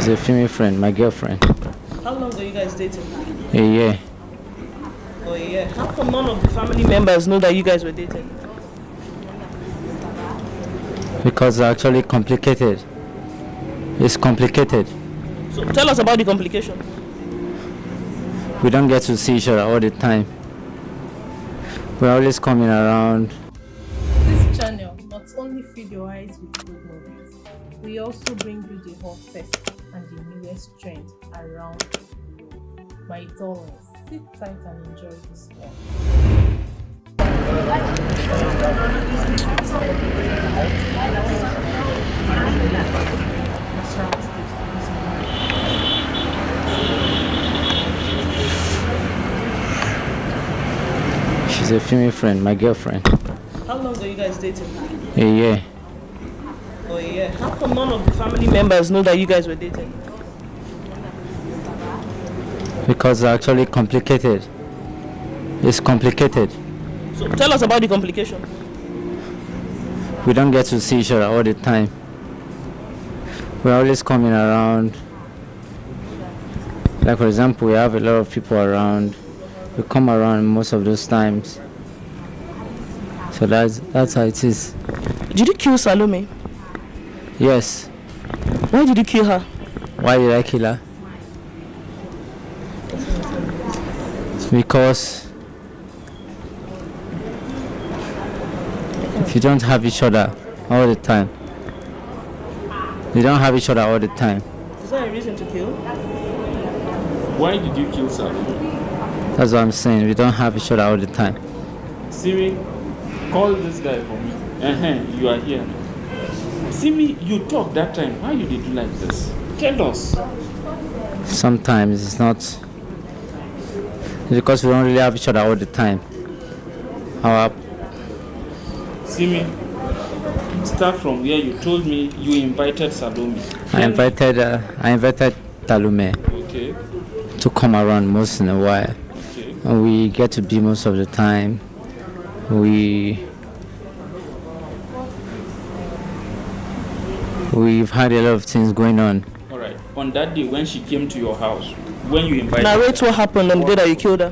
She's a female friend, my girlfriend. How long are you guys dating? A year. For a year. How come none of the family members know that you guys were dating? Because it's actually complicated. It's complicated. So tell us about the complication. We don't get to see each other all the time. We're always coming around. This channel not only feed your eyes with good movies, we also bring you the hottest and the newest trend around the globe. My darlings, sit tight and enjoy this one. She's a female friend, my girlfriend. How long are you guys dating? A year. For a year. How come none of the family members know that you guys were dating? Because it's actually complicated. It's complicated. So tell us about the complication. We don't get to see each other all the time. We're always coming around. Like for example, we have a lot of people around. We come around most of those times. So that's how it is. Did you kill Salome? Yes. Why did you kill her? Why did I kill her? Because if you don't have each other all the time, you don't have each other all the time. Is that a reason to kill? Why did you kill Salome? That's what I'm saying. We don't have each other all the time. Simi, call this guy for me. You are here. Simi, you talked that time. Why you did you like this? Tell us. Sometimes it's not. It's because we don't really have each other all the time. Simi, start from where you told me you invited Salome. I invited Salome Okay. to come around most in a while. Okay. And we get to be most of the time. We've had a lot of things going on. All right. On that day when she came to your house, when you invited Narrate what happened on the day that you killed her.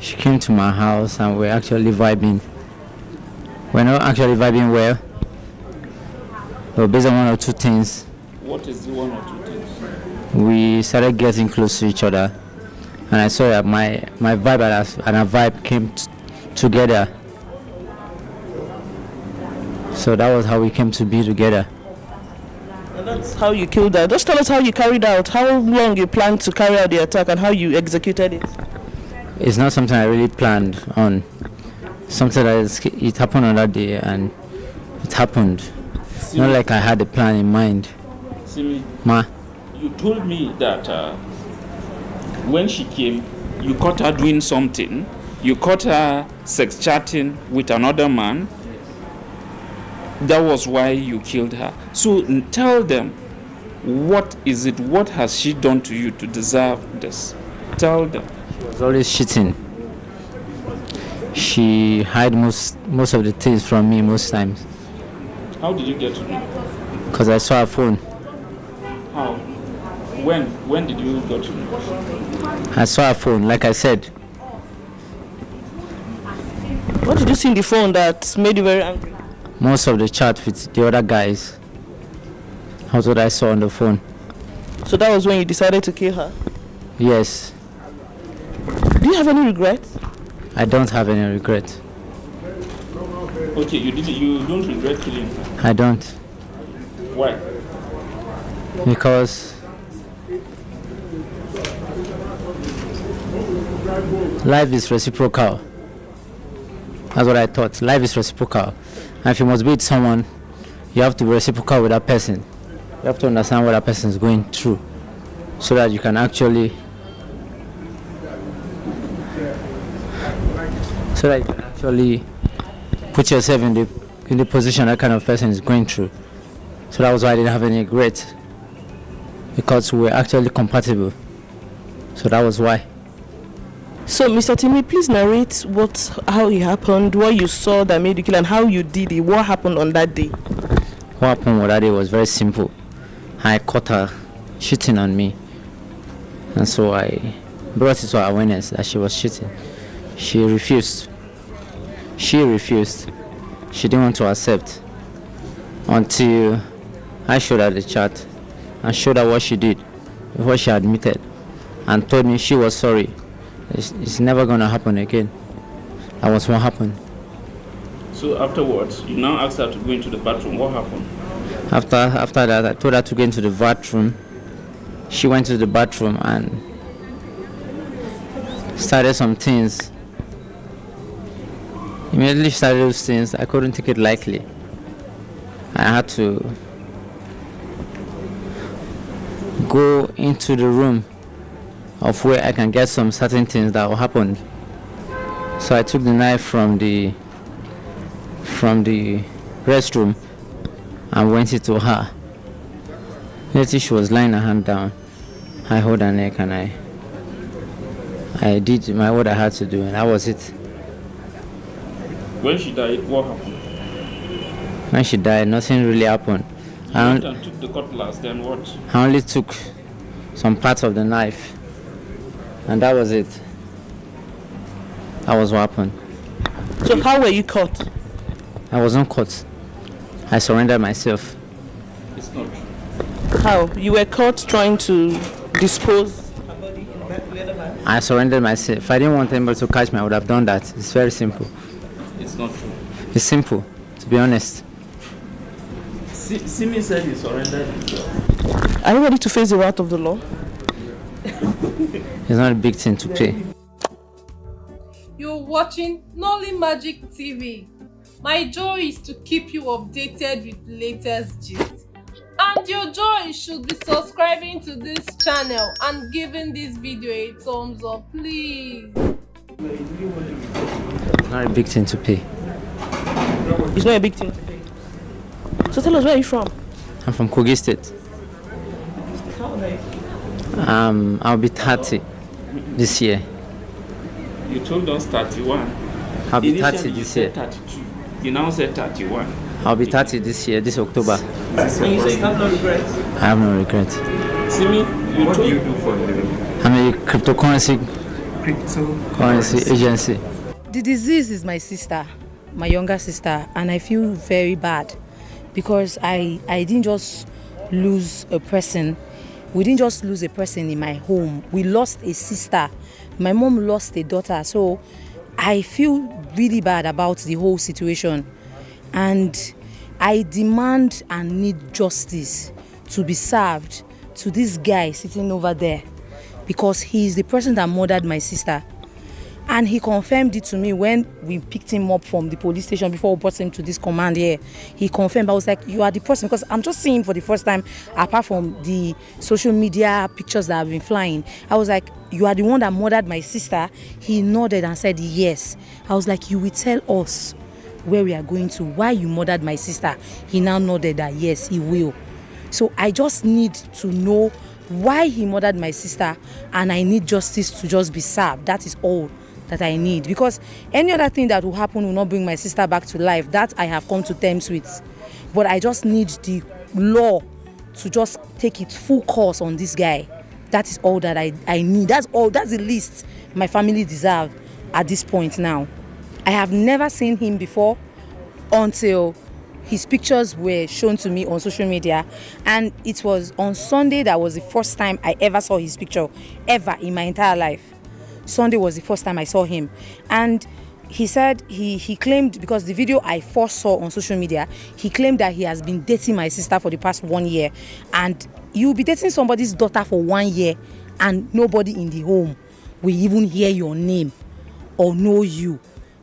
She came to my house and we're actually vibing. We're not actually vibing well. But based on one or two things, What is the one or two things? we started getting close to each other. And I saw that my vibe and her vibe came together. So that was how we came to be together. And that's how you killed her. Just tell us how you carried out, how long you planned to carry out the attack and how you executed it. It's not something I really planned on. Something it happened on that day and it happened. Simi, Not like I had a plan in mind. Simi, Ma, you told me that when she came, you caught her doing something. You caught her sex chatting with another man. That was why you killed her. So tell them, what is it? What has she done to you to deserve this? Tell them. she was always cheating. She hid most of the things from me most times. How did you get to know? Because I saw her phone. How? When did you get to know? I saw her phone, like I said. What did you see in the phone that made you very angry? Most of the chat with the other guys. That's what I saw on the phone. So that was when you decided to kill her. Yes. Do you have any regrets? I don't have any regret. Okay, you don't regret killing her. I don't. Why? Because life is reciprocal. That's what I thought. Life is reciprocal. And if you must be with someone, you have to be reciprocal with that person. You have to understand what that person is going through so that you can actually put yourself in the position that kind of person is going through. So that was why I didn't have any regret, because we were actually compatible. So that was why. So, Mr. Timmy, please narrate how it happened, what you saw that made you kill, and how you did it. What happened on that day? What happened on that day was very simple. I caught her cheating on me. And so I brought it to her awareness that she was cheating. She refused. She didn't want to accept until I showed her the chat and showed her what she did, what she admitted, and told me she was sorry. It's never going to happen again. That was what happened. So afterwards, you now asked her to go into the bathroom. What happened? After that, I told her to go into the bathroom. She went to the bathroom and started some things. Immediately started those things. I couldn't take it lightly. I had to go into the room of where I can get some certain things that happened. So I took the knife from the restroom and went it to her. Immediately she was lying her hand down. I held her neck and I did what I had to do, and that was it. When she died, what happened? When she died, nothing really happened. You went and took the cutlass, then what? I only took some parts of the knife, and that was it. That was what happened. So how were you caught? I wasn't caught. I surrendered myself. It's not true. How? You were caught trying to dispose. I surrendered myself. If I didn't want anybody to catch me, I would have done that. It's very simple. It's not true. It's simple, to be honest. Simi said he surrendered himself. Are you ready to face the wrath of the law? It's not a big thing to pay. You're watching Nolly Magic TV. My joy is to keep you updated with latest gist. And your joy should be subscribing to this channel and giving this video a thumbs up, please. It's not a big thing to pay. It's not a big thing to pay. So tell us, where are you from? I'm from Kogi State. I'll be 30 this year. You told us 31. I'll be Initially 30 you this said year. 32. You now said 31. I'll be 30 this year, this October. And you say you have no regrets? I have no regret. Simi, what do you do for a living? I'm a cryptocurrency agency. The disease is my sister, my younger sister, and I feel very bad because I didn't just lose a person. We didn't just lose a person in my home. We lost a sister. My mom lost a daughter. So I feel really bad about the whole situation. And I demand and need justice to be served to this guy sitting over there because he is the person that murdered my sister. And he confirmed it to me when we picked him up from the police station before we brought him to this command here. He confirmed. I was like, you are the person, because I'm just seeing him for the first time, apart from the social media pictures that have been flying. I was like, you are the one that murdered my sister? He nodded and said, yes. I was like, you will tell us where we are going to, why you murdered my sister. He now nodded that, yes, he will. So I just need to know why he murdered my sister, and I need justice to just be served. That is all that I need, because any other thing that will happen will not bring my sister back to life. That I have come to terms with, but I just need the law to just take its full course on this guy. That is all that I need. That's all. That's the least my family deserve at this point now. I have never seen him before until his pictures were shown to me on social media, and it was on Sunday that was the first time I ever saw his picture ever in my entire life. Sunday was the first time I saw him, and he said he claimed, because the video I first saw on social media, he claimed that he has been dating my sister for the past 1 year, and you'll be dating somebody's daughter for 1 year and nobody in the home will even hear your name or know you.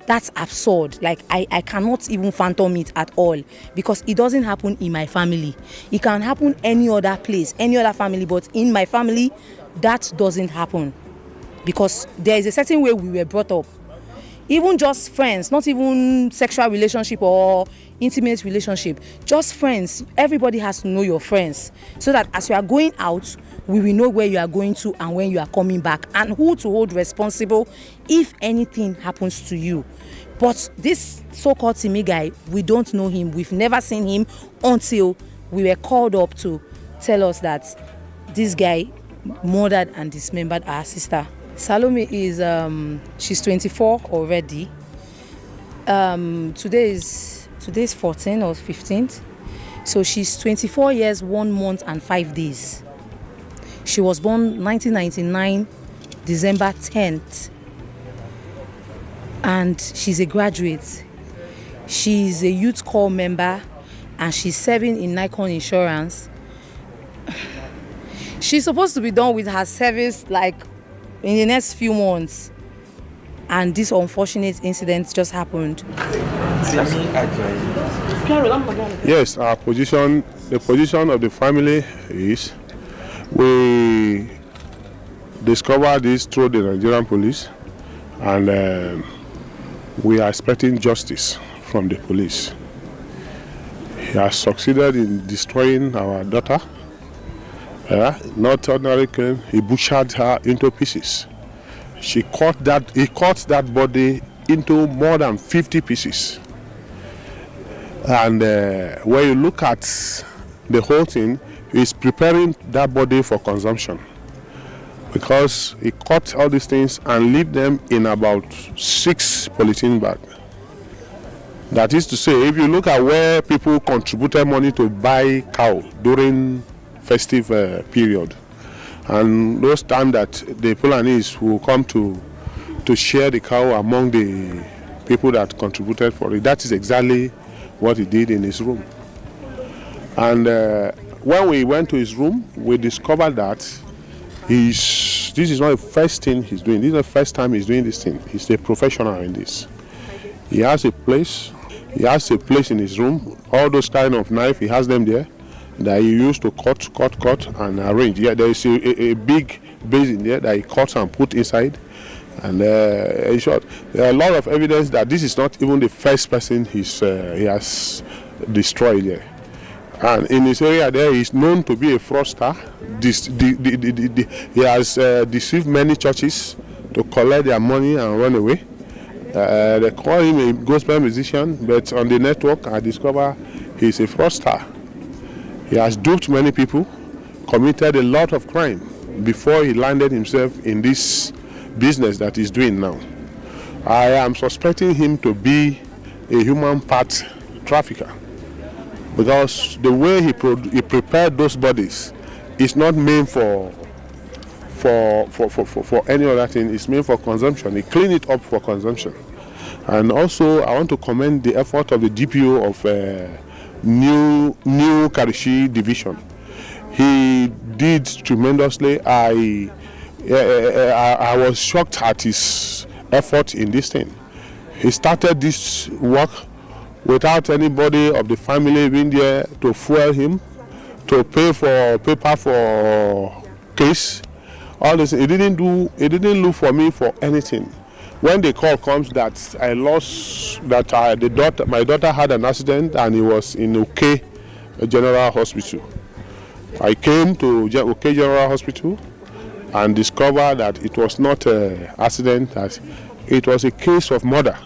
That's absurd. Like, I cannot even fathom it at all, because it doesn't happen in my family. It can happen any other place, any other family, but in my family that doesn't happen, because there is a certain way we were brought up. Even just friends, not even sexual relationship or intimate relationship, just friends. Everybody has to know your friends, so that as you are going out, we will know where you are going to and when you are coming back, and who to hold responsible if anything happens to you. But this so-called Simi guy, we don't know him. We've never seen him until we were called up to tell us that this guy murdered and dismembered our sister. Salome is she's 24 already. Today is 14 or 15th. So she's 24 years, 1 month and 5 days. She was born 1999, December 10th. And she's a graduate. She's a youth corps member and she's serving in Nikon Insurance. She's supposed to be done with her service like in the next few months. And this unfortunate incident just happened. Yes, the position of the family is we discovered this through the Nigerian police, and we are expecting justice from the police. He has succeeded in destroying our daughter. Not ordinary killing, he butchered her into pieces. He cut that body into more than 50 pieces. And when you look at the whole thing, he's preparing that body for consumption, because he cut all these things and leave them in about 6 polythene bags. That is to say, if you look at where people contributed money to buy cow during festive period, and those times that the Fulanis will come to share the cow among the people that contributed for it, that is exactly what he did in his room. And when we went to his room, we discovered that this is not the first thing he's doing. This is the first time he's doing this thing. He's a professional in this. He has a place. He has a place in his room. All those kind of knife, he has them there that he used to cut and arrange. Yeah, there is a big basin there that he cuts and put inside. And in short, there are a lot of evidence that this is not even the first person he has destroyed there. And in this area there, he is known to be a fraudster. He has deceived many churches to collect their money and run away. They call him a gospel musician, but on the network I discover he's a fraudster. He has duped many people, committed a lot of crime before he landed himself in this business that he's doing now. I am suspecting him to be a human part trafficker, because the way he prepared those bodies is not meant for any other thing. It's meant for consumption. He cleaned it up for consumption. And also I want to commend the effort of the DPO of New Karishi Division. He did tremendously. I was shocked at his effort in this thing. He started this work without anybody of the family being there to fuel him, to pay for paper for case. All this. He didn't look for me for anything. When the call comes that I lost, that my daughter had an accident and he was in OK General Hospital, I came to OK General Hospital and discovered that it was not an accident, that it was a case of murder.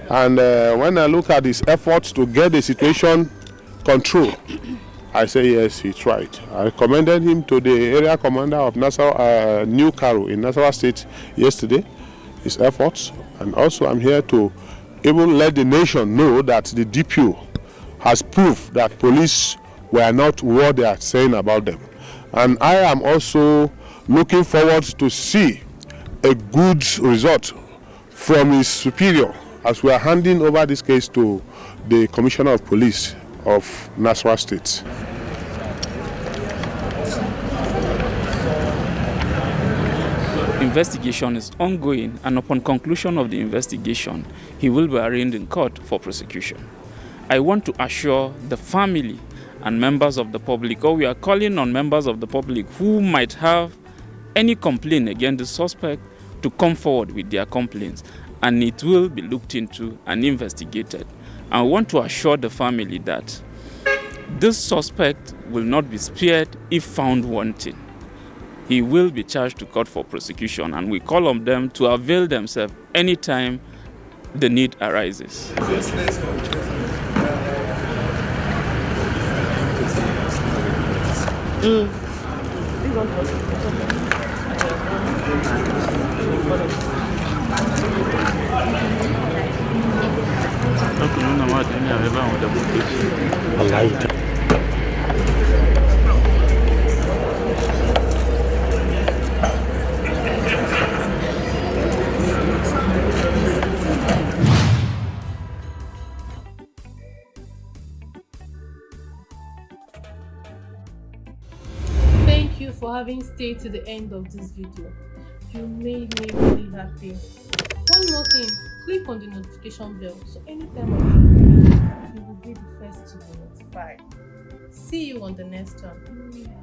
And when I look at his efforts to get the situation controlled, I say yes, he tried. I commended him to the area commander of New Karo in Nasarawa State yesterday, his efforts. And also I'm here to even let the nation know that the DPO has proved that police were not what they are saying about them. And I am also looking forward to see a good result from his superior as we are handing over this case to the Commissioner of Police of Nasarawa State. Investigation is ongoing, and upon conclusion of the investigation, he will be arraigned in court for prosecution. I want to assure the family and members of the public, or we are calling on members of the public who might have any complaint against the suspect to come forward with their complaints, and it will be looked into and investigated. I want to assure the family that this suspect will not be spared if found wanting. He will be charged to court for prosecution, and we call on them to avail themselves anytime the need arises. Thank you for having stayed to the end of this video. You made me really happy. One more thing, click on the notification bell so anytime I upload video, you will be the first to be notified. See you on the next one.